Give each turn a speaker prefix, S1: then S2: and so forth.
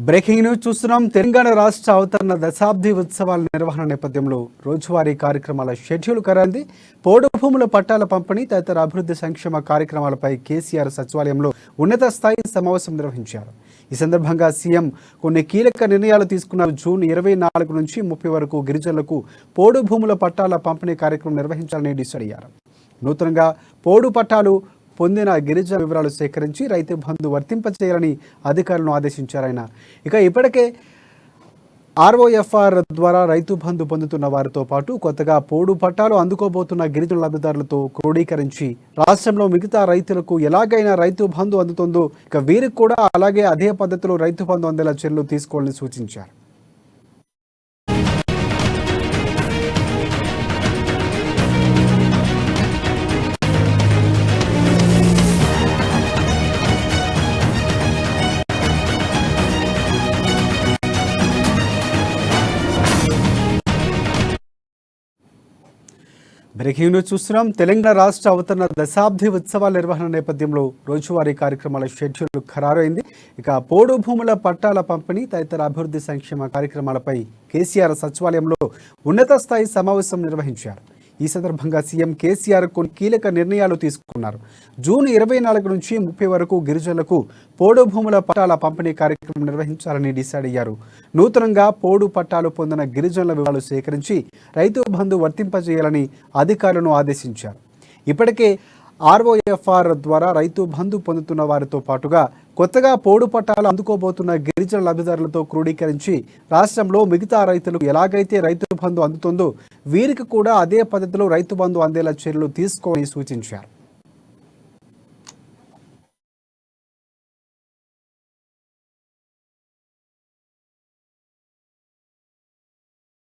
S1: Breaking news చూస్తున్నాం. తెలంగాణ రాష్ట్ర అవతరణ దశాబ్ది ఉత్సవాల నిర్వహణ నేపథ్యంలో రోజువారీ కార్యక్రమాల షెడ్యూల్ ఖరారైంది. పోడు భూముల పట్టాల పంపిణీ తదితర అభివృద్ధి సంక్షేమ కార్యక్రమాలపై కేసీఆర్ సచివాలయంలో ఉన్నత స్థాయి సమావేశం నిర్వహించారు. ఈ సందర్భంగా సీఎం కొన్ని కీలక నిర్ణయాలు తీసుకున్నారు. జూన్ 24 నుంచి 30 వరకు గిరిజనులకు పోడు భూముల పట్టాల పంపిణీ కార్యక్రమం నిర్వహించాలని డిసైడ్ అయ్యారు. నూతనంగా పోడు పట్టాలు పొందిన గిరిజన వివరాలు సేకరించి రైతు బంధు వర్తింపచేయాలని అధికారులను ఆదేశించారు. ఆయన ఇప్పటికే ROFR ద్వారా రైతు బంధు పొందుతున్న వారితో పాటు కొత్తగా పోడు పట్టాలు అందుకోబోతున్న గిరిజన లబ్ధిదారులతో క్రోడీకరించి రాష్ట్రంలో మిగతా రైతులకు ఎలాగైనా రైతు బంధు అందుతుందో వీరికి కూడా అలాగే అదే పద్ధతిలో రైతు బంధు అందేలా చర్యలు తీసుకోవాలని సూచించారు. బ్రేకింగ్ న్యూస్ చూస్తున్నాం. తెలంగాణ రాష్ట్ర అవతరణ దశాబ్ది ఉత్సవాల నిర్వహణ నేపథ్యంలో రోజువారీ కార్యక్రమాల షెడ్యూల్ ఖరారైంది. పోడు భూముల పట్టాల పంపిణీ తదితర అభివృద్ధి సంక్షేమ కార్యక్రమాలపై కేసీఆర్ సచివాలయంలో ఉన్నత స్థాయి సమావేశం నిర్వహించారు. ఈ సందర్భంగా సీఎం కేసీఆర్ కొన్ని కీలక నిర్ణయాలు తీసుకున్నారు. జూన్ 24 నుంచి 30 వరకు గిరిజనులకు పోడు భూముల పట్టాల పంపిణీ కార్యక్రమం నిర్వహించాలని డిసైడ్ అయ్యారు. నూతనంగా పోడు పట్టాలు పొందిన గిరిజనుల వివరాలు సేకరించి రైతు బంధు వర్తింపజేయాలని అధికారులను ఆదేశించారు. ఇప్పటికే ROFR ద్వారా రైతు బంధు పొందుతున్న వారితో పాటుగా కొత్తగా పోడు పట్టాలు అందుకోబోతున్న గిరిజన లబ్ధిదారులతో క్రోడీకరించి రాష్ట్రంలో మిగతా రైతులకు ఎలాగైతే రైతు బంధు అందుతుందో వీరికి కూడా అదే పద్ధతిలో రైతు బంధు అందేలా చర్యలు తీసుకోవాలని సూచించారు.